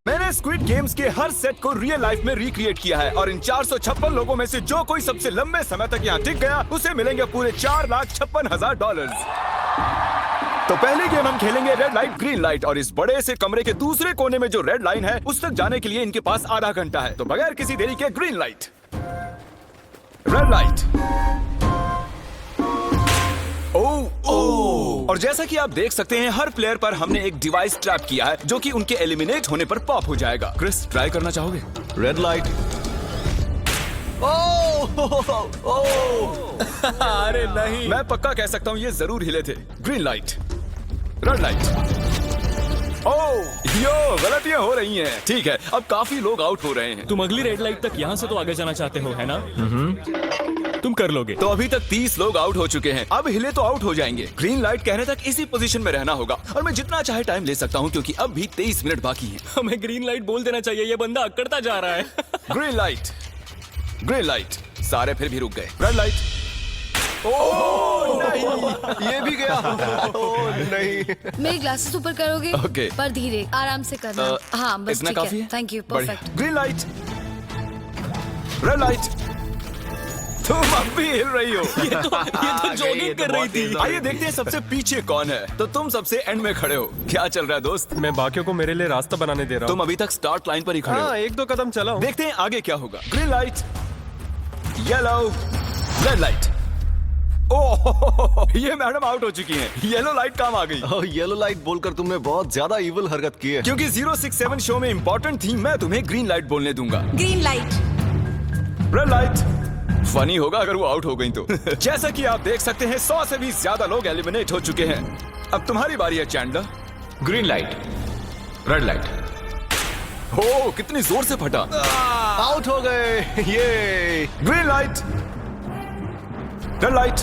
मैंने squid games के हर set को रियल लाइफ में रिक्रिएट किया है और इन 456 लोगों में से जो कोई सबसे लंबे समय तक यहाँ टिक गया उसे मिलेंगे पूरे $4,56,000। तो पहली गेम हम खेलेंगे रेड लाइट ग्रीन लाइट और इस बड़े से कमरे के दूसरे कोने में जो रेड लाइन है उस तक जाने के लिए इनके पास आधा घंटा है। तो बगैर किसी देरी के ग्रीन लाइट, रेड लाइट। और जैसा कि आप देख सकते हैं हर प्लेयर पर हमने एक डिवाइस ट्रैप किया है जो कि उनके एलिमिनेट होने पर पॉप हो जाएगा। क्रिस, ट्राई करना चाहोगे? Red light. अरे नहीं, मैं पक्का कह सकता हूँ ये जरूर हिले थे। Green light, red light. Yo, गलतियां हो रही हैं। ठीक है, अब काफी लोग आउट हो रहे हैं। तुम अगली रेड लाइट तक यहाँ से तो आगे जाना चाहते हो, है ना? तुम कर लोगे। तो अभी तक 30 लोग आउट हो चुके हैं। अब हिले तो आउट हो जाएंगे। ग्रीन लाइट कहने तक इसी पोजीशन में रहना होगा और मैं जितना चाहे टाइम ले सकता हूँ क्योंकि अब भी 23 मिनट बाकी हैं। हमें ग्रीन लाइट बोल देना चाहिए, ये बंदा अकड़ता जा रहा है। Green light, green light. सारे फिर भी रुक गए। Red light. नहीं, ये भी गया। नहीं। मेरे ग्लासेस ऊपर करोगे? ओके। पर धीरे, आराम से करना। हाँ, बस इतना ठीक काफी है। है? थैंक यू, बढ़िया। Perfect. Green light, red light. तुम अब भी हिल रही हो। ये तो जॉगिंग कर रही थी। आइए देखते हैं सबसे पीछे कौन है। तो तुम सबसे एंड में खड़े हो। क्या चल रहा है दोस्त? मैं बाकियों को मेरे लिए रास्ता बनाने दे रहा हूँ। तुम अभी तक स्टार्ट लाइन पर ही खड़े हो। हाँ, एक दो कदम चलाओ। देखते हैं आगे क्या होगा। Green light, yellow, red light. Oh, ये मैडम आउट हो चुकी हैं। येलो लाइट काम आ गई। येलो लाइट बोलकर तुमने बहुत ज्यादा इविल हरकत की है। क्योंकि 067 शो में इंपॉर्टेंट थी, मैं तुम्हें ग्रीन लाइट बोलने दूंगा। Green light. Red light. Funny होगा अगर वो आउट हो गई तो। जैसा कि आप देख सकते हैं 100 से भी ज्यादा लोग एलिमिनेट हो चुके हैं। अब तुम्हारी बारी है Chandler. Green light, red light. हो, कितनी जोर से फटा। आउट हो गए। ये ग्रीन लाइट, रेड लाइट।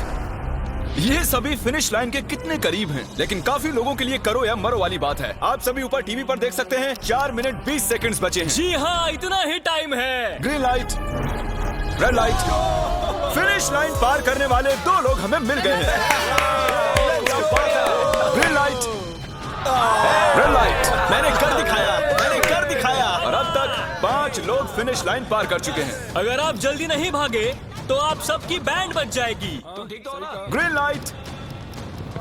ये सभी फिनिश लाइन के कितने करीब हैं, लेकिन काफी लोगों के लिए करो या मरो वाली बात है। आप सभी ऊपर टीवी पर देख सकते हैं 4 मिनट 20 सेकंड्स बचे हैं। जी हाँ, इतना ही टाइम है। Green light, red light. Finish line पार करने वाले 2 लोग हमें मिल गए हैं। Green light, red light. मैंने कर दिखाया, मैंने कर दिखाया। और अब तक 5 लोग फिनिश लाइन पार कर चुके हैं। अगर आप जल्दी नहीं भागे तो आप सबकी बैंड बच जाएगी। Green light,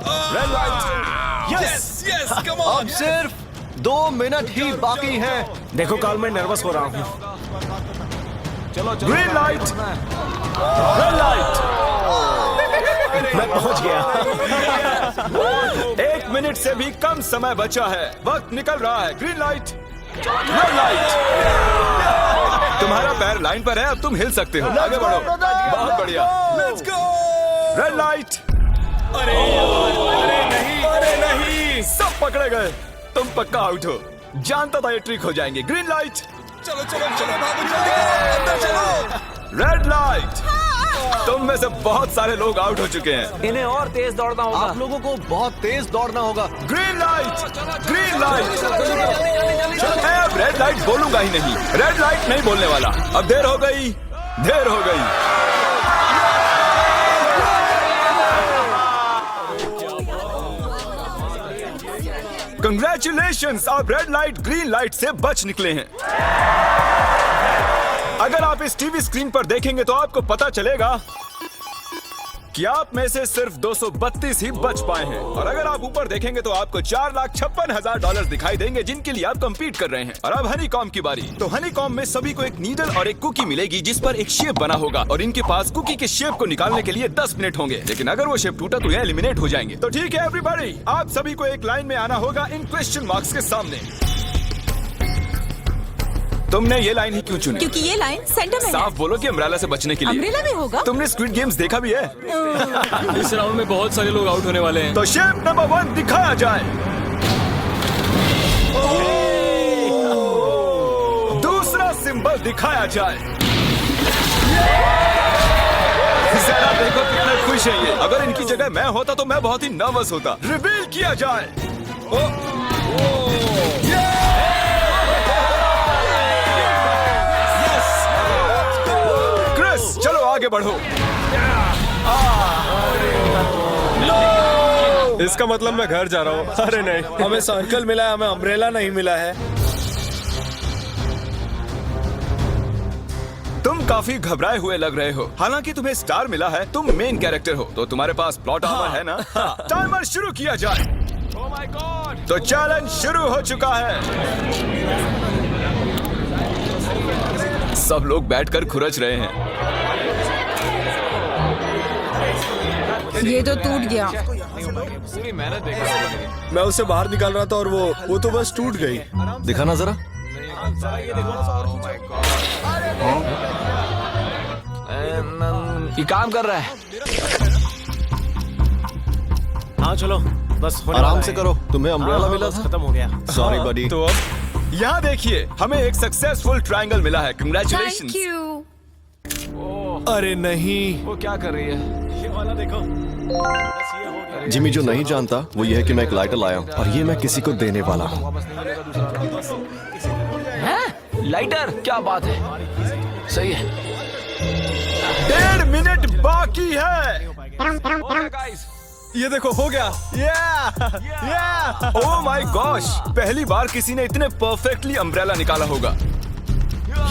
red light. Yes, yes, come on. अब सिर्फ 2 मिनट ही बाकी हैं। देखो काल, मैं नर्वस हो रहा हूँ। Green light, red light. मैं पहुंच गया। 1 मिनट से भी कम समय बचा है। वक्त निकल रहा है। Green light, red light. तुम्हारा पैर लाइन पर है, अब तुम हिल सकते हो। आगे बढ़ो। बहुत बढ़िया। Let's go. Red light. अरे नहीं, अरे नहीं। सब पकड़े गए। तुम पक्का आउट हो। जानता था ये ट्रिक हो जाएंगे। Green light. चलो चलो चलो, भागो जल्दी, अंदर चलो। Red light. तुम में से बहुत सारे लोग आउट हो चुके हैं। इन्हें और तेज दौड़ना होगा। आप लोगों को बहुत तेज दौड़ना होगा। Green light, green light. मैं अब रेड लाइट बोलूंगा ही नहीं। रेड लाइट नहीं बोलने वाला। अब देर हो गई, देर हो गई। कंग्रेचुलेशंस, आप रेड लाइट ग्रीन लाइट से बच निकले हैं। अगर आप इस टीवी स्क्रीन पर देखेंगे तो आपको पता चलेगा कि आप में से सिर्फ 232 ही बच पाए हैं। और अगर आप ऊपर देखेंगे तो आपको $4,56,000 दिखाई देंगे जिनके लिए आप कंपीट कर रहे हैं। और अब हनीकॉम की बारी। तो हनीकॉम में सभी को एक नीडल और एक कुकी मिलेगी जिस पर एक शेप बना होगा और इनके पास कुकी के शेप को निकालने के लिए 10 मिनट होंगे। लेकिन अगर वो शेप टूटा तो ये एलिमिनेट हो जाएंगे। तो ठीक है एवरीबॉडी, आप सभी को एक लाइन में आना होगा इन क्वेश्चन मार्क्स के सामने। तुमने ये लाइन ही क्यों चुनी? क्योंकि ये लाइन सेंटर में है। साफ बोलो कि अम्ब्रेला से बचने के लिए। अम्ब्रेला में होगा। तुमने स्क्विड गेम्स देखा भी है? इस राउंड में बहुत सारे लोग आउट होने वाले हैं। तो शेप नंबर 1 दिखाया जाए। दूसरा सिंबल दिखाया जाए। जरा देखो कितने खुश हैं ये। अगर इनकी जगह मैं होता तो मैं बहुत ही नर्वस होता। रिवील किया जाए। क्रिस, चलो आगे बढ़ो। इसका मतलब मैं घर जा रहा हूँ। अरे नहीं, हमें सर्कल मिला है, हमें अम्ब्रेला नहीं मिला है। तुम काफी घबराए हुए लग रहे हो। हालांकि तुम्हें स्टार मिला है, तुम मेन कैरेक्टर हो, तो तुम्हारे पास प्लॉट आर्मर है ना? टाइमर शुरू किया जाए। Oh my God! तो चैलेंज शुरू हो चुका है। सब लोग बैठकर खुरच रहे हैं। ये तो टूट गया। पूरी मेहनत देखो। मैं उसे बाहर निकाल रहा था और वो तो बस टूट गई। दिखाना जरा। ये काम कर रहा है। हाँ चलो, बस होने आराम वाला से है। करो, तुम्हें अम्ब्रेला हाँ, मिला बस था। खत्म हो गया। सॉरी बडी। तो अब यहाँ देखिए, हमें एक सक्सेसफुल ट्रायंगल मिला है। Thank congratulations. यू। अरे नहीं, वो क्या कर रही है? ये वाला देखो। बस ये हो गया। जिमी जो नहीं जानता वो ये है कि मैं एक लाइटर लाया हूँ और ये मैं किसी को देने वाला हूँ। लाइटर? क्या बात है, सही है। 1.5 मिनट बाकी है। Guys, ये देखो, हो गया। ओह माय गॉश, पहली बार किसी ने इतने परफेक्टली अम्ब्रेला निकाला होगा।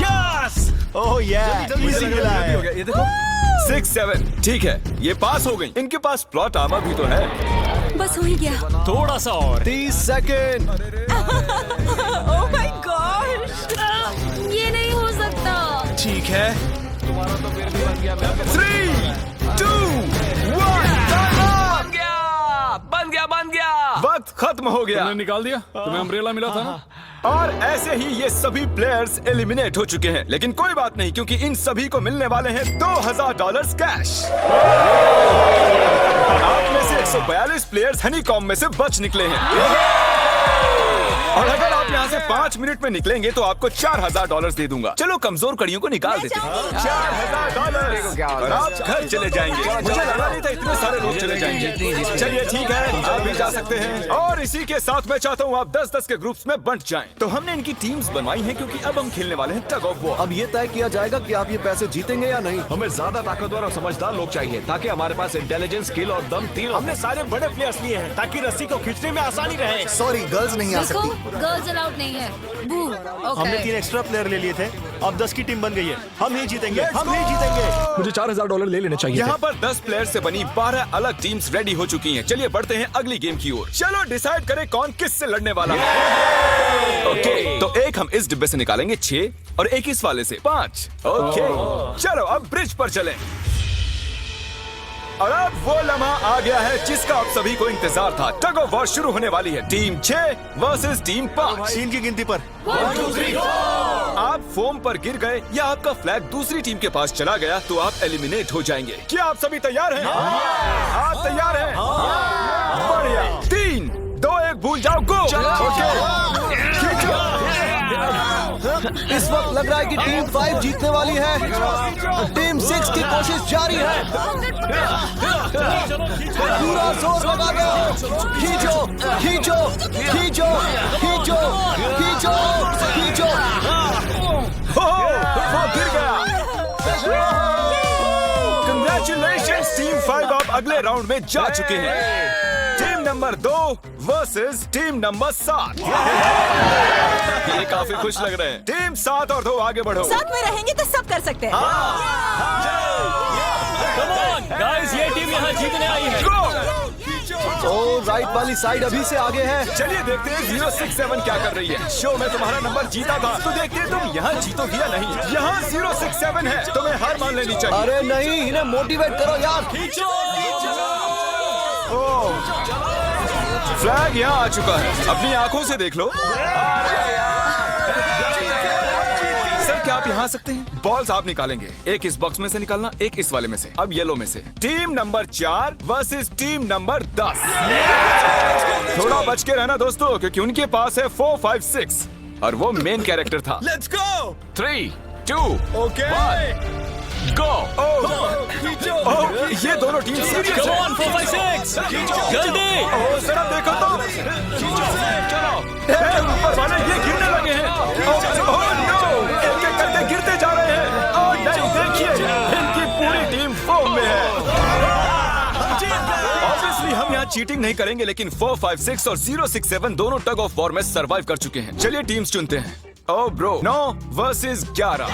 यस! ओह इजी मिला है। हो गया, ये देखो। 6, 7, ठीक है, ये पास हो गई। इनके पास प्लॉट आर्मर भी तो है। बस हो ही गया। थोड़ा सा और। 30 सेकेंड। Oh my God! ये नहीं हो सकता। ठीक है। 3, 2, 1, बन गया। वक्त खत्म हो गया। तुमने निकाल दिया? तुम्हें अम्ब्रेला मिला था ना? और ऐसे ही ये सभी प्लेयर्स एलिमिनेट हो चुके हैं। लेकिन कोई बात नहीं, क्योंकि इन सभी को मिलने वाले हैं $2000 कैश। आप में से 142 प्लेयर्स हनीकॉम्ब में से बच निकले हैं। और अगर आप यहाँ से 5 मिनट में निकलेंगे तो आपको $4000 दे दूंगा। चलो कमजोर कड़ियों को निकाल देते हैं। $4000 और आप घर चले जाएंगे। मुझे लगा नहीं था इतने सारे लोग चले जाएंगे। चलिए ठीक है, आप भी जा सकते हैं। और इसी के साथ मैं चाहता हूँ आप 10-10 के ग्रुप्स में बंट जाएं। तो हमने इनकी टीम्स बनवाई हैं क्योंकि अब हम खेलने वाले हैं टग ऑफ वॉर। अब ये तय किया जाएगा कि आप ये पैसे जीतेंगे या नहीं। हमें ज्यादा ताकतवर और समझदार लोग चाहिए ताकि हमारे पास इंटेलिजेंस, स्किल और दम तीनों। हमने सारे बड़े प्लेयर्स लिए हैं ताकि रस्सी को खींचने में आसानी रहे। सॉरी, गर्ल्स नहीं आ देखो, सकती। गर्ल्स अलाउड नहीं है। बू। हमने 3 एक्स्ट्रा प्लेयर ले लिए थे। अब 10 की टीम बन गई है। हम ही जीतेंगे, हम ही जीतेंगे। मुझे $4000 ले लेने चाहिए। यहाँ पर 10 प्लेयर से बनी 12 अलग टीम्स रेडी हो चुकी हैं। चलिए बढ़ते हैं अगली गेम की ओर। चलो डिसाइड करें कौन किस से लड़ने वाला है। ओके, तो एक हम इस डिब्बे से निकालेंगे 6 और एक इस वाले से 5। ओके, चलो अब ब्रिज पर चलें। और अब वो लम्हा आ गया है जिसका आप सभी को इंतजार था। टग ऑफ वॉर शुरू होने वाली है। Team 6 versus team 5। 3 की गिनती पर। 1, 2, 3, आप फोम पर गिर गए या आपका फ्लैग दूसरी टीम के पास चला गया तो आप एलिमिनेट हो जाएंगे। क्या आप सभी तैयार हैं? आप तैयार हैं? बढ़िया। 3, 2, 1 भूल जाओ, गो। ओके, खींचो। इस वक्त लग रहा है कि टीम 5 जीतने वाली है। टीम 6 की कोशिश जारी है। पूरा जोर लगा दो। खींचो, खींचो, खींचो, खींचो, खींचो, खींचो। वो गिर गया। कंग्रेचुलेशंस टीम 5, आप अगले राउंड में जा चुके हैं। Team number 2 versus team number 7। ये काफी खुश लग रहे हैं। टीम 7 और 2 आगे बढ़ो। साथ में रहेंगे तो सब कर सकते हैं। कम ऑन गाइस, ये टीम यहाँ जीतने आई है। ओ, राइट वाली साइड अभी से आगे है। चलिए देखते हैं 067 क्या कर रही है। शो में तुम्हारा नंबर जीता था, तो देखते हैं तुम यहाँ जीतोगे या नहीं। यहाँ 067 है, तुम्हें हार मान लेनी चाहिए। अरे नहीं, इन्हें मोटिवेट करो यार। फ्लैग यहाँ आ चुका है, अपनी आंखों से देख लो। सर क्या आप यहाँ आ सकते हैं? बॉल्स आप निकालेंगे। एक इस बॉक्स में से निकालना, एक इस वाले में से। अब येलो में से। Team number 4 versus team number 10। थोड़ा बच के रहना दोस्तों, क्योंकि उनके पास है 4, 5, 6 और वो मेन कैरेक्टर था। Let's go. 3, 2, okay, 1, go! ये दोनों टीम सीरियस कम है। ऑन 4, 5, 6 जल्दी। जरा देखो तो। चलो। ऊपर वाले ये गिरने लगे हैं। एक एक करके गिरते जा रहे हैं। और नहीं, देखिए इनकी पूरी टीम फॉर्म में है। ऑब्वियसली हम यहाँ चीटिंग नहीं करेंगे, लेकिन 4, 5, 6 और 067 दोनों टग ऑफ वॉर में सरवाइव कर चुके हैं। चलिए टीम्स चुनते हैं। ओ ब्रो 9 वर्सेस 11।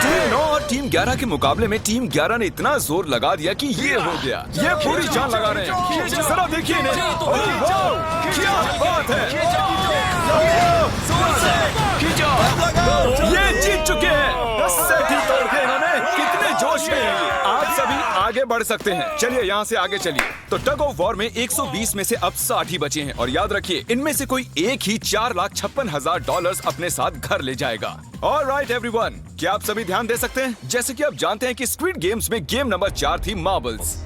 टीम 9 और टीम 11 के मुकाबले में टीम 11 ने इतना जोर लगा दिया कि ये हो गया। ये पूरी जान लगा रहे हैं। जरा देखिए इन्हें। ओह, वाह, क्या बात है। ये जीत चुके हैं। सेट ही तोड़ के इन्होंने। कितने जोश में हैं। आप सभी आगे बढ़ सकते हैं। चलिए यहाँ से आगे चलिए। तो टग ऑफ वॉर में 120 में से अब 60 ही बचे हैं और याद रखिए इनमें से कोई एक ही $4,56,000 अपने साथ घर ले जाएगा। ऑलराइट एवरीवन, क्या आप सभी ध्यान दे सकते हैं? जैसे कि आप जानते हैं कि स्क्विड गेम्स में गेम नंबर 4 थी मार्बल्स।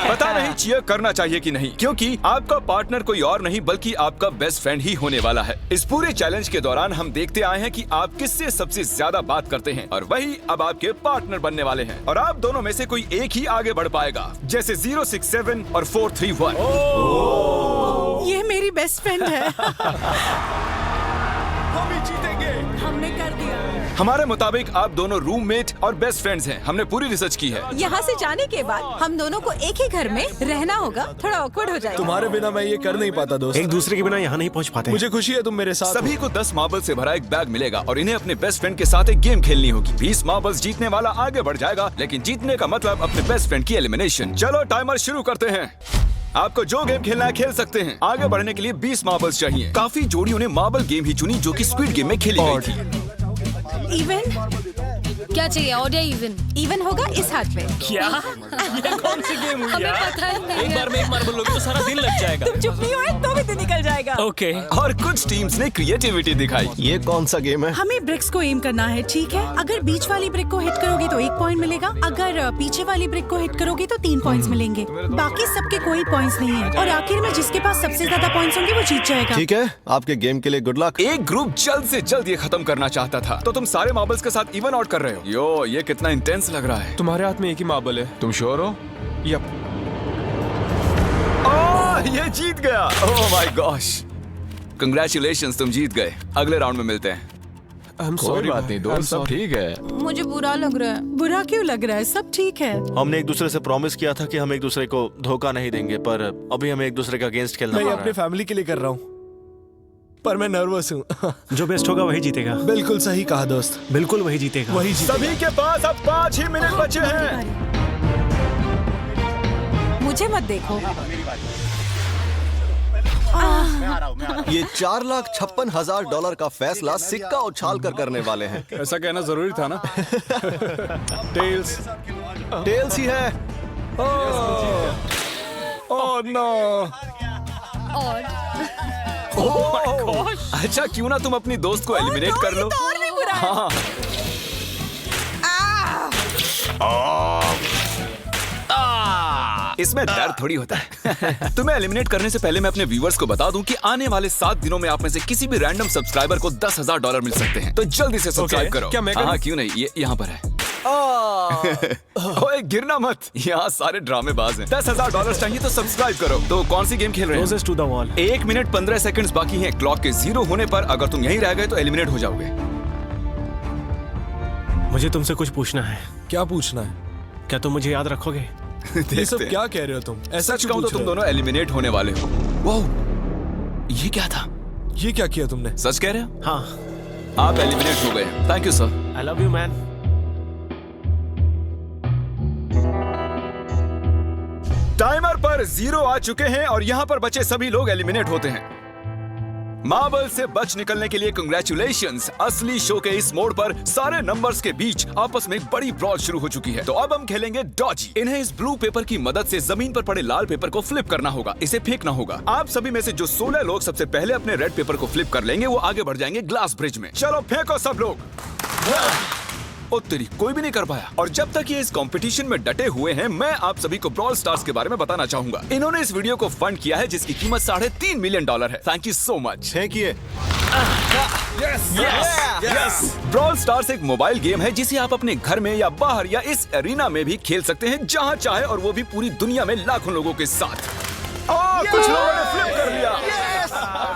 पता नहीं चीयर करना चाहिए कि नहीं, क्योंकि आपका पार्टनर कोई और नहीं बल्कि आपका बेस्ट फ्रेंड ही होने वाला है। इस पूरे चैलेंज के दौरान हम देखते आए हैं कि आप किससे सबसे ज्यादा बात करते हैं और वही अब आपके पार्टनर बनने वाले हैं और आप दोनों में से कोई एक ही आगे बढ़ पाएगा, जैसे 067 और 431। ये मेरी बेस्ट फ्रेंड है। हम ही जीतेंगे। हमने कर दिया। हमारे मुताबिक आप दोनों रूममेट और बेस्ट फ्रेंड्स हैं। हमने पूरी रिसर्च की है। यहाँ से जाने के बाद हम दोनों को एक ही घर में रहना होगा। थोड़ा ऑकवर्ड हो जाएगा। तुम्हारे बिना मैं ये कर नहीं पाता दोस्त। एक दूसरे के बिना यहाँ नहीं पहुँच पाते। मुझे खुशी है तुम मेरे साथ हो। सभी को 10 मार्बल से भरा एक बैग मिलेगा और इन्हें अपने बेस्ट फ्रेंड के साथ एक गेम खेलनी होगी। 20 मार्बल्स जीतने वाला आगे बढ़ जाएगा, लेकिन जीतने का मतलब अपने बेस्ट फ्रेंड की एलिमिनेशन। चलो टाइमर शुरू करते हैं। आपको जो गेम खेलना है खेल सकते हैं। आगे बढ़ने के लिए 20 मार्बल्स चाहिए। काफी जोड़ियों ने मार्बल गेम ही चुनी जो कि स्क्विड गेम में खेली गई थी। इवन क्या चाहिए? ऑड या इवन? इवन होगा इस हाथ में। क्या? ये कौन सी गेम हुई हमें यार? पता ही नहीं एक है। बार में एक मार्बल लोगे तो सारा दिन लग जाएगा। तुम चुप नहीं हुए तो भी दिन निकल जाएगा। ओके। और कुछ टीम्स ने क्रिएटिविटी दिखाई। ये कौन सा गेम है? हमें ब्रिक्स को एम करना है, ठीक है? अगर बीच वाली ब्रिक को हिट करोगे तो 1 पॉइंट मिलेगा। अगर पीछे वाली ब्रिक को हिट करोगे तो 3 पॉइंट्स मिलेंगे। बाकी सबके कोई पॉइंट्स नहीं है और आखिर में जिसके पास सबसे ज्यादा पॉइंट्स होंगे वो जीत जाएगा। ठीक है, आपके गेम के लिए गुड लक। एक ग्रुप जल्द से जल्द ये खत्म करना चाहता था, तो तुम सारे मार्बल्स के साथ इवन आउट कर रहे हो। यो, ये कितना इंटेंस लग रहा है। तुम्हारे हाथ में एक ही मार्बल है। तुम श्योर हो? यप। ये जीत गया। ओह माय गॉश, कंग्रेचुलेशंस, तुम जीत गए। अगले राउंड में मिलते हैं। कोई बात नहीं दोस्त, सब ठीक है। मुझे बुरा लग रहा है। बुरा क्यों लग रहा है? सब ठीक है। हमने एक दूसरे से प्रॉमिस किया था कि हम एक दूसरे को धोखा नहीं देंगे, पर अभी हमें एक दूसरे का अगेंस्ट खेलना मैं पड़ ये रहा अपने है। फैमिली के लिए कर रहा हूँ, पर मैं नर्वस हूँ। जो बेस्ट होगा वही जीतेगा। बिल्कुल सही कहा दोस्त, बिल्कुल वही जीतेगा। वही जीतेगा। सभी के पास अब 5 ही मिनट बचे हैं। मुझे मत देखो। ये $4,56,000 का फैसला सिक्का उछाल कर करने वाले हैं। ऐसा कहना जरूरी था ना। टेल्स। टेल्स ही है। Oh no. और अच्छा, क्यों ना तुम अपनी दोस्त को एलिमिनेट कर लो। और भी बुरा है। हाँ। इसमें दर्द थोड़ी होता है। तुम्हें एलिमिनेट करने से पहले मैं अपने व्यूअर्स को बता दूं कि आने वाले 7 दिनों में आप में से किसी भी रैंडम सब्सक्राइबर को $10,000 मिल सकते हैं, तो जल्दी से सब्सक्राइब करो। क्या मैं करूं? हाँ, क्यों नहीं, ये यहाँ पर है। ओए, गिरना मत, यहाँ सारे ड्रामेबाज हैं। $10,000 चाहिए तो सब्सक्राइब करो। तो कौन सी गेम खेल रहे हैं? Closest to the wall। 1 minute 15 seconds बाकी हैं। क्लॉक के 0 होने पर अगर तुम यहीं रह गए तो एलिमिनेट हो जाओगे। मुझे तुमसे कुछ पूछना है। क्या पूछना है? क्या तुम मुझे याद रखोगे? ये सब क्या कह रहे हो तुम? ऐसा सच कहूं तो तुम दोनों एलिमिनेट होने वाले हो। वाह, ये क्या था? ये क्या किया तुमने? सच कह रहे हो? हाँ। आप एलिमिनेट हो गए। Thank you sir. I love you man. Timer पर 0 आ चुके हैं और यहाँ पर बचे सभी लोग एलिमिनेट होते हैं। मार्बल से बच निकलने के लिए कंग्रेचुलेशंस। असली शो के इस मोड़ पर सारे नंबर्स के बीच आपस में एक बड़ी ब्रॉड शुरू हो चुकी है। तो अब हम खेलेंगे डॉजी। इन्हें इस ब्लू पेपर की मदद से जमीन पर पड़े लाल पेपर को फ्लिप करना होगा, इसे फेंकना होगा। आप सभी में से जो 16 लोग सबसे पहले अपने रेड पेपर को फ्लिप कर लेंगे वो आगे बढ़ जाएंगे ग्लास ब्रिज में। चलो फेंको सब लोग। ओ तेरी, कोई भी नहीं कर पाया। और जब तक ये इस कंपटीशन में डटे हुए हैं, मैं आप सभी को ब्रॉल स्टार्स के बारे में बताना चाहूंगा। इन्होंने इस वीडियो को फंड किया है जिसकी कीमत $3.5 मिलियन है। Thank you so much. Thank you. Brawl stars एक मोबाइल गेम है जिसे आप अपने घर में या बाहर या इस एरिना में भी खेल सकते हैं, जहां चाहे, और वो भी पूरी दुनिया में लाखों लोगों के साथ। कुछ लोगों ने फ्लिप कर लिया।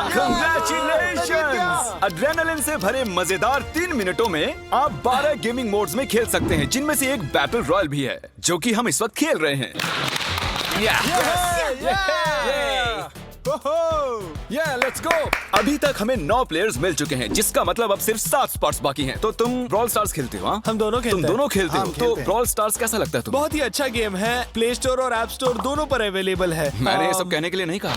Congratulations! एड्रेनलिन से भरे मजेदार 3 मिनटों में आप 12 गेमिंग मोड्स में खेल सकते हैं, जिनमें से एक बैटल रॉयल भी है, जो कि हम इस वक्त खेल रहे हैं। Let's go. अभी तक हमें 9 प्लेयर्स मिल चुके हैं, जिसका मतलब अब सिर्फ 7 स्पॉट्स बाकी हैं। तो तुम ब्रॉल स्टार्स खेलते हो? हाँ, हम दोनों खेलते तुम हैं। दोनों खेलते हो? हम तो खेलते हैं। ब्रॉल स्टार्स कैसा लगता है तुम्हें? बहुत ही अच्छा गेम है, प्ले स्टोर और ऐप स्टोर दोनों पर अवेलेबल है। मैंने ये सब कहने के लिए नहीं कहा।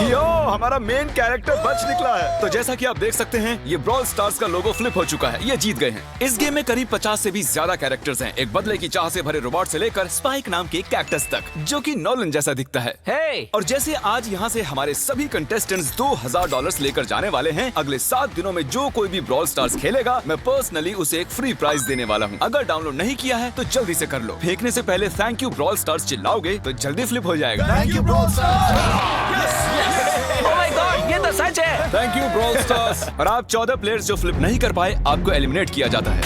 यो, हमारा मेन कैरेक्टर बच निकला है। तो जैसा कि आप देख सकते हैं, ये ब्रॉल स्टार्स का लोगो फ्लिप हो चुका है। ये जीत गए हैं। इस गेम में करीब 50 से भी ज्यादा कैरेक्टर्स हैं, एक बदले की चाह से भरे रोबोट से लेकर स्पाइक नाम के कैक्टस तक, जो कि नॉलन जैसा दिखता है। Hey! और जैसे आज यहाँ से हमारे सभी कंटेस्टेंट्स $2000 लेकर जाने वाले हैं, अगले 7 दिनों में जो कोई भी ब्रॉल स्टार्स खेलेगा, मैं पर्सनली उसे एक फ्री प्राइज देने वाला हूँ। अगर डाउनलोड नहीं किया है तो जल्दी से कर लो। फेंकने से पहले थैंक यू ब्रॉल स्टार्स चिल्लाओगे तो जल्दी फ्लिप हो जाएगा। Thank you bro. Oh my God, ये तो सच है। Thank you brawl stars. और आप 14 प्लेयर्स जो फ्लिप नहीं कर पाए, आपको एलिमिनेट किया जाता है।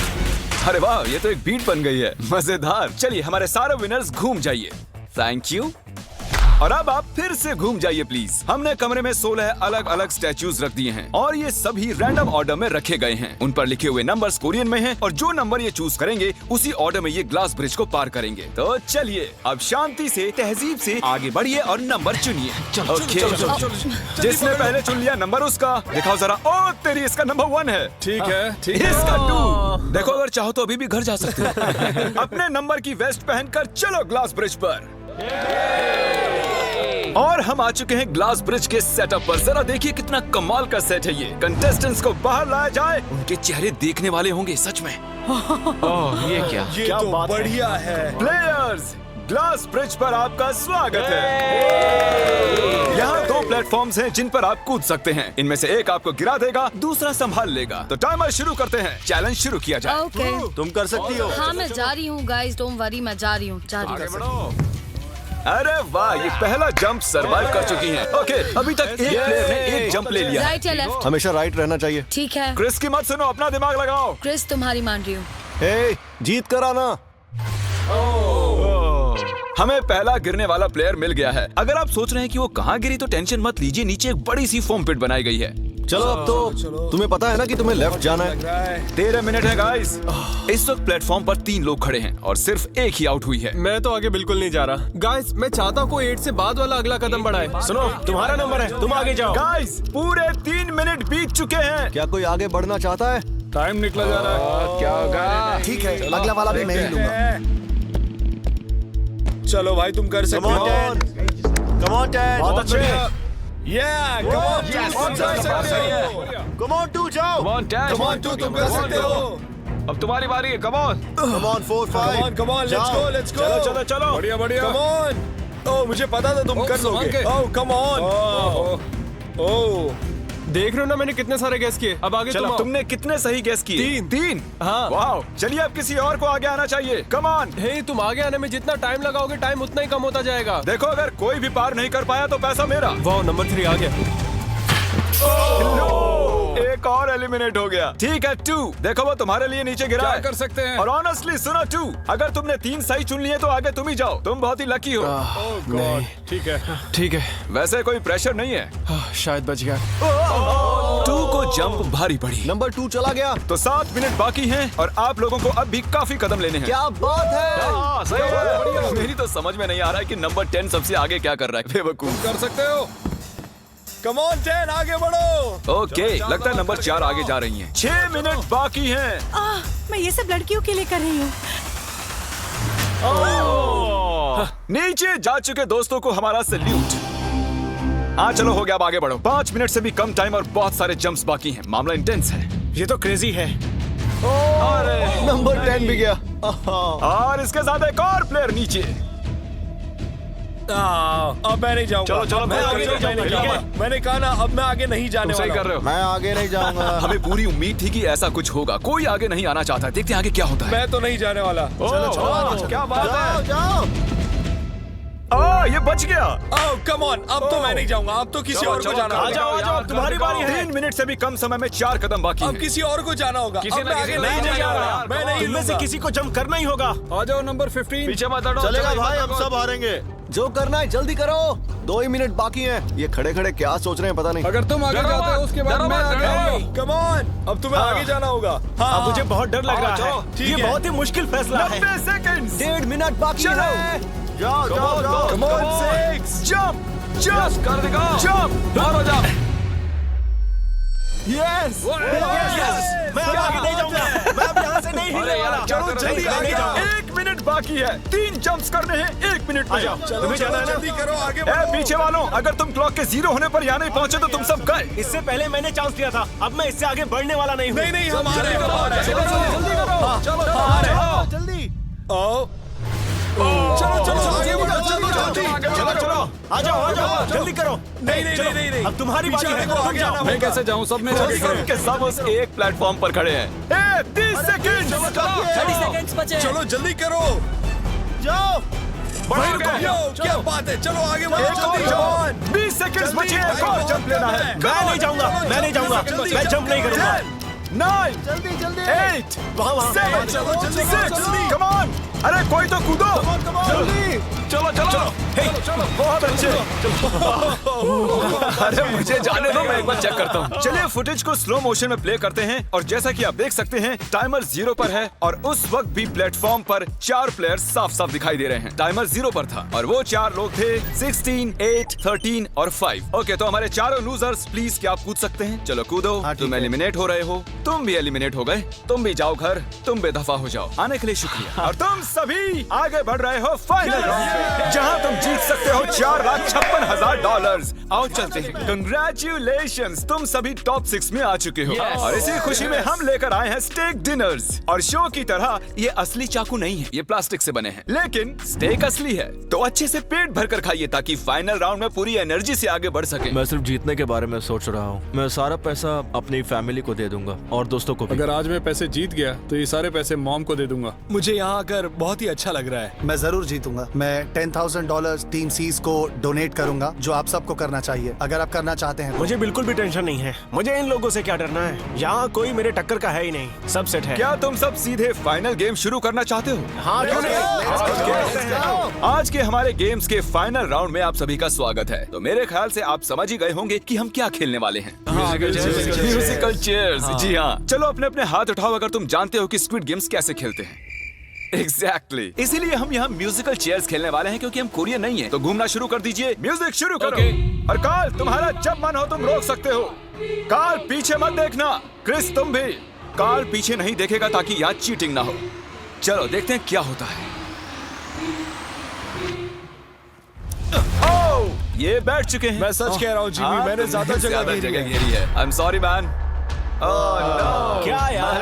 अरे वाह, ये तो एक बीट बन गई है, मजेदार। चलिए हमारे सारे विनर्स घूम जाइए। Thank you. और अब आप फिर से घूम जाइए प्लीज। हमने कमरे में 16 अलग अलग स्टैच्यूज रख दिए हैं और ये सभी रैंडम ऑर्डर में रखे गए हैं। उन पर लिखे हुए नंबर्स कोरियन में हैं और जो नंबर ये चूज करेंगे उसी ऑर्डर में ये ग्लास ब्रिज को पार करेंगे। तो चलिए अब शांति से, तहजीब से आगे बढ़िए और नंबर चुनिए। ओके, जिसने पहले चुन लिया नंबर उसका। दिखाओ जरा। ओ तेरी, इसका नंबर 1 है। ठीक है, ठीक है। इसका 2। देखो, अगर चाहो तो अभी भी घर जा सकते हो। अपने नंबर की वेस्ट पहनकर चलो ग्लास ब्रिज पर। और हम आ चुके हैं ग्लास ब्रिज के सेटअप पर। जरा देखिए कितना कमाल का सेट है ये। कंटेस्टेंट्स को बाहर लाया जाए, उनके चेहरे देखने वाले होंगे सच में। ये क्या? ये तो बढ़िया है। प्लेयर्स, ग्लास ब्रिज पर आपका स्वागत है। यहाँ 2 प्लेटफॉर्म्स हैं जिन पर आप कूद सकते हैं। इनमें से एक आपको गिरा देगा, दूसरा संभाल लेगा। तो टाइमर शुरू करते हैं। चैलेंज शुरू किया जाए। ओके। तुम कर सकती हो। हाँ, मैं जा रही हूँ गाइस, डोंट वरी, मैं जा रही हूँ। अरे वाह, ये पहला जंप सरवाइव कर चुकी हैं। ओके, अभी तक एक प्लेयर ने एक जंप ले लिया है। राइट या लेफ्ट? हमेशा राइट रहना चाहिए। ठीक है क्रिस की मत सुनो, अपना दिमाग लगाओ। क्रिस, तुम्हारी मान रही हूँ। हे, जीत कर आना। हमें पहला गिरने वाला प्लेयर मिल गया है। अगर आप सोच रहे हैं कि वो कहाँ गिरी तो टेंशन मत लीजिए, नीचे एक बड़ी सी फोम पिट बनाई गई है। चलो अब तो तुम्हें पता है ना कि तुम्हें लेफ्ट जाना है। 13 मिनट है गाइस। इस वक्त प्लेटफॉर्म पर 3 लोग खड़े हैं और सिर्फ एक ही आउट हुई है। मैं तो आगे बिल्कुल नहीं जा रहा। गाइस, मैं चाहता हूँ कोई 8 से बाद वाला अगला कदम बढ़ाए। सुनो, तुम्हारा नंबर है, तुम आगे जाओ। गाइस, पूरे 3 मिनट बीत चुके हैं। क्या कोई आगे बढ़ना चाहता है? टाइम निकला जा रहा है। क्या होगा? ठीक है, अगला वाला भी मैं ही लूंगा। चलो भाई, तुम कर सकते हो। Come on 10। बहुत अच्छे। Come on, कम ऑन 2 जाओ। Come on, Dad. Come on, two, तुम कर सकते हो। अब तुम्हारी बारी है। Come on. Come on 4 5। Come on, let's go, let's go. चलो चलो। बढ़िया बढ़िया। Come on. ओह, मुझे पता था तुम कर लोगे। ओह, come on. ओह, देख रहे हो ना मैंने कितने सारे गैस किए। अब आगे तुम आओ। तुमने कितने सही गेस किए? 3। हाँ। वाह, चलिए अब किसी और को आगे आना चाहिए। Come on. हे, तुम आगे आने में जितना टाइम लगाओगे, टाइम उतना ही कम होता जाएगा। देखो, अगर कोई भी पार नहीं कर पाया तो पैसा मेरा। वाह, नंबर 3 आ गया। एक और एलिमिनेट हो गया। ठीक है 2, देखो वो तुम्हारे लिए नीचे गिरा है। कर सकते हैं? और ऑनेस्टली सुनो 2, अगर तुमने 3 सही चुन लिए तो आगे तुम ही जाओ। तुम बहुत ही लकी हो। नहीं, ठीक है। वैसे कोई प्रेशर नहीं है। शायद बच गया। 2 को जंप भारी पड़ी। नंबर 2 चला गया। तो 7 मिनट बाकी हैं और आप लोगों को अब भी काफी कदम लेने हैं। क्या बात है। हाँ, सही है। मेरी तो समझ में नहीं आ रहा है कि नंबर 10 सबसे आगे क्या कर रहा है। बेवकूफ। कर सकते हो। Come on 10, आगे बढ़ो। ओके, लगता है नंबर 4 आगे जा रही हैं। 6 मिनट बाकी हैं। मैं ये सब लड़कियों के लिए कर रही हूँ। नीचे जा चुके दोस्तों को हमारा सैल्यूट। चलो हो गया, अब आगे बढ़ो। 5 मिनट से भी कम टाइम और बहुत सारे जंप्स बाकी हैं। मामला इंटेंस है। ये तो क्रेजी है। नंबर 10 भी गया। और इसके साथ एक और प्लेयर नीचे। अब मैं नहीं जाऊंगा। चलो, मैं आगे नहीं जाऊंगा। मैंने कहा ना, अब मैं आगे नहीं जाने सही वाला। कर रहे हो। मैं आगे नहीं जाऊंगा। हमें पूरी उम्मीद थी कि ऐसा कुछ होगा। कोई आगे नहीं आना चाहता। देखते हैं आगे क्या होता है। मैं तो नहीं जाने वाला। चलो, क्या बात है। जाओ। ये बच गया। ओह, कम ऑन, अब तो मैं नहीं जाऊंगा। अब तो किसी और को जाना होगा। आ जाओ, अब तुम्हारी बारी है। 3 मिनट से भी कम समय में 4 कदम बाकी अब हैं। किसी और को जाना होगा। किसी अब ना मैं किसी आगे को नहीं जाना जाने होगा। वाला। मैं नहीं तुम में से लूंगा। किसी को जंप करना ही होगा। आ जाओ नंबर 15। पीछे मत हटो। चलेगा भाई, हम सब हारेंगे। जो करना है जल्दी करो। 2 ही मिनट बाकी हैं। ये खड़े खड़े क्या सोच रहे हैं पता नहीं। अगर तुम आगे डरो जाते हो मत, उसके बाद डरो मैं मत, आगे डरो। आऊंगा। कम ऑन, अब तुम्हें आगे जाना होगा। अब मुझे बहुत डर लग रहा है। ठीक ये है। बहुत ही मुश्किल फैसला है। 90 सेकंड्स। 1.5 मिनट बाकी है। जाओ जाओ जाओ Come on, 6 jump jump कर देगा jump मारो जा yes मैं अब आगे नहीं जाऊंगा, मैं अब यहाँ से नहीं हिलने वाला। चलो जल्दी आगे जाओ 1 मिनट बाकी है 3 जंप्स करने हैं 1 मिनट में जाओ तुम्हें जाना है ना? जल्दी करो आगे ए पीछे वालों अगर तुम क्लॉक के 0 होने पर यहाँ नहीं पहुंचे तो तुम सब गए इससे पहले मैंने चांस लिया था, अब मैं इससे आगे बढ़ने वाला नहीं हूँ। नहीं हम आ रहे हैं जल्दी करो जल्दी चलो आगे बढ़ो चलो आ जाओ जल्दी करो। नहीं अब तुम्हारी बारी है, देखो, तुम आगे जाना आओ। मैं कैसे जाऊं सब में सब के सब उस एक प्लेटफॉर्म पर खड़े हैं 30 सेकंड 30 सेकंड्स बचे हैं। चलो जल्दी करो जाओ। क्या बात है चलो आगे बढ़ो 20 सेकंड्स बचे हैं एक और जंप लेना है मैं नहीं जाऊंगा, मैं जंप नहीं करूंगा। 9 जल्दी 8 वहाँ 7 चलो, जल्दी, 6 जल्दी। कम ऑन अरे कोई तो कूदो चलो बहुत अच्छे अरे मुझे जाने दो मैं एक बार चेक करता हूँ चलिए फुटेज को स्लो मोशन में प्ले करते हैं और जैसा कि आप देख सकते हैं टाइमर 0 पर है और उस वक्त भी प्लेटफॉर्म पर 4 प्लेयर्स साफ साफ दिखाई दे रहे हैं टाइमर 0 पर था और वो 4 लोग थे 16, 8, 13 और 5 ओके तो हमारे चारों लूजर्स प्लीज क्या आप कूद सकते हैं चलो कूदो तुम एलिमिनेट हो रहे हो तुम भी एलिमिनेट हो गए तुम भी जाओ घर तुम बेदफा हो जाओ आने के लिए शुक्रिया और तुम सभी आगे बढ़ रहे हो फाइनल राउंड में जहां तुम जीत सकते हो $4,56,000 आओ चलते हैं कंग्रेचुलेशंस तुम सभी टॉप 6 में आ चुके हो और इसी खुशी में हम लेकर आए हैं स्टेक डिनर्स और शो की तरह ये असली चाकू नहीं है ये प्लास्टिक से बने हैं लेकिन स्टेक असली है तो अच्छे से पेट भरकर खाइए ताकि फाइनल राउंड में पूरी एनर्जी से आगे बढ़ सके मैं सिर्फ जीतने के बारे में सोच रहा हूँ। मैं सारा पैसा अपनी फैमिली को दे दूंगा और दोस्तों को भी। अगर आज मैं पैसे जीत गया तो ये सारे पैसे मॉम को दे दूंगा मुझे यहाँ आकर बहुत ही अच्छा लग रहा है। मैं जरूर जीतूंगा। मैं $10,000 टीम सीज को डोनेट करूंगा जो आप सबको करना चाहिए अगर आप करना चाहते हैं तो। मुझे बिल्कुल भी टेंशन नहीं है, मुझे इन लोगों से क्या डरना है, यहाँ कोई मेरे टक्कर का है ही नहीं, सब सेट है। क्या तुम सब सीधे फाइनल गेम शुरू करना चाहते हो हाँ क्यों नहीं? आज के हमारे गेम्स के फाइनल राउंड में आप सभी का स्वागत है तो मेरे ख्याल से आप समझ ही गए होंगे कि हम क्या खेलने वाले हैं म्यूजिकल चेयर्स जी हाँ चलो अपने अपने हाथ उठाओ अगर तुम जानते हो कि स्क्विड गेम्स कैसे खेलते हैं एग्जैक्टली इसीलिए हम यहाँ म्यूजिकल चेयर्स खेलने वाले हैं क्योंकि हम कोरियन नहीं हैं तो घूमना शुरू कर दीजिए म्यूजिक शुरू करो और काल तुम्हारा जब मन हो तुम रोक सकते हो काल पीछे मत देखना क्रिस तुम भी काल पीछे नहीं देखेगा ताकि यहाँ चीटिंग ना हो चलो देखते हैं क्या होता है ओह ये बैठ चुके हैं मैं सच कह रहा हूँ जिमी, मैंने ज्यादा जगह घेरी है आई एम सॉरी मैन क्या यार?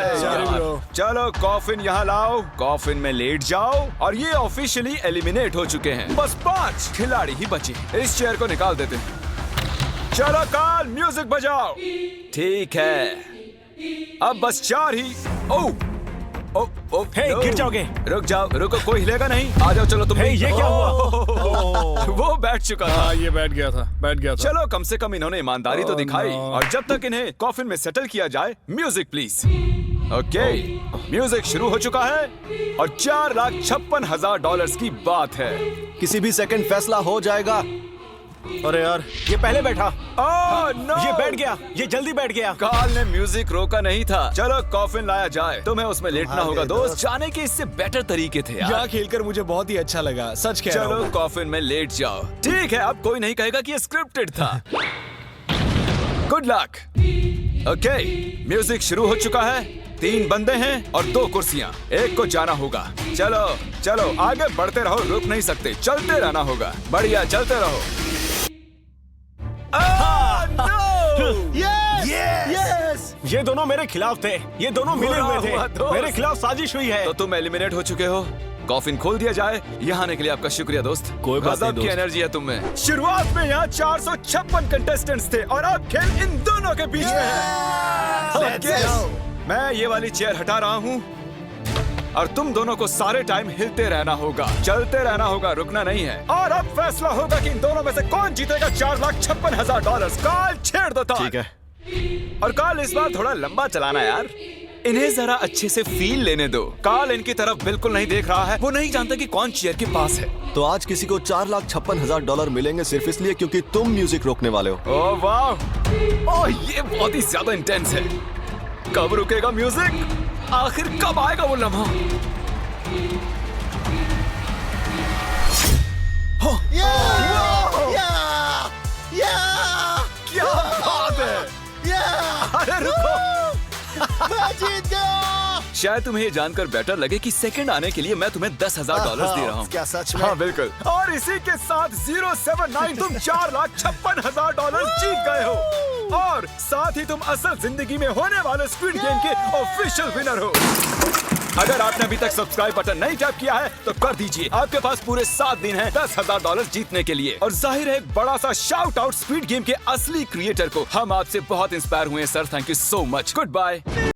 चलो कॉफिन यहाँ लाओ कॉफिन में लेट जाओ और ये ऑफिशियली एलिमिनेट हो चुके हैं बस 5 खिलाड़ी ही बचे इस चेयर को निकाल देते हैं चलो काल म्यूजिक बजाओ ठीक है अब बस 4 ही हे, गिर जाओगे। रुक जाओ रुको कोई हिलेगा नहीं आ जाओ चलो तुम हे, ये क्या हुआ? वो बैठ चुका था हाँ ये बैठ गया था चलो कम से कम इन्होंने ईमानदारी तो दिखाई और जब तक इन्हें कॉफिन में सेटल किया जाए म्यूजिक प्लीज ओके म्यूजिक शुरू हो चुका है और $4,56,000 की बात है किसी भी सेकंड फैसला हो जाएगा अरे यार ये पहले बैठा नो ये बैठ गया, ये जल्दी बैठ गया। काल ने म्यूजिक रोका नहीं था चलो कॉफिन लाया जाए तुम्हें उसमें लेटना होगा दोस्त जाने के इससे बेटर तरीके थे यार यहाँ खेलकर मुझे बहुत ही अच्छा लगा, सच कह रहा चलो हूँ। कॉफिन में लेट जाओ ठीक है अब कोई नहीं कहेगा कि ये स्क्रिप्टेड था गुड लक ओके म्यूजिक शुरू हो चुका है 3 बंदे हैं और 2 कुर्सियां एक को जाना होगा चलो चलो आगे बढ़ते रहो रुक नहीं सकते चलते रहना होगा बढ़िया चलते रहो ये दोनों मेरे खिलाफ थे, ये दोनों मिले हुए थे, मेरे खिलाफ साजिश हुई है। तो तुम एलिमिनेट हो चुके हो कॉफिन खोल दिया जाए यहाँ आने के लिए आपका शुक्रिया दोस्त कोई बात नहीं गजब की दोस्त। एनर्जी है तुम में शुरुआत में यहाँ 456 कंटेस्टेंट्स थे और अब खेल इन दोनों के बीच में है Okay, मैं ये वाली चेयर हटा रहा हूँ और तुम दोनों को सारे टाइम हिलते रहना होगा चलते रहना होगा रुकना नहीं है और अब फैसला होगा कि इन दोनों में से कौन जीतेगा $4,56,000 काल छेड़ दो ठीक है और काल इस बार थोड़ा लंबा चलाना यार इन्हें जरा अच्छे से फील लेने दो काल इनकी तरफ बिल्कुल नहीं देख रहा है वो नहीं जानता कि कौन चेयर के पास है तो आज किसी को $4,56,000 मिलेंगे सिर्फ इसलिए क्योंकि तुम म्यूजिक रोकने वाले हो ओह वाह ओह ये बहुत ही ज्यादा इंटेंस है कब रुकेगा म्यूजिक आखिर कब आएगा वो लम्हा क्या बात है? अरे रुको, मैं जीत गया। शायद तुम्हें ये जानकर बेटर लगे कि सेकंड आने के लिए मैं तुम्हें $10,000 दे रहा हूँ। क्या सच में? हाँ बिल्कुल। और इसी के साथ 079 तुम $4,56,000 जीत गए हो और साथ ही तुम असल जिंदगी में होने वाले स्क्विड गेम के ऑफिशियल विनर हो। अगर आपने अभी तक सब्सक्राइब बटन नहीं टैप किया है तो कर दीजिए। आपके पास पूरे 7 दिन हैं $10,000 जीतने के लिए। और जाहिर है एक बड़ा सा शाउट आउट स्क्विड गेम के असली क्रिएटर को। हम आपसे बहुत इंस्पायर हुए हैं sir, thank you so much. Good bye.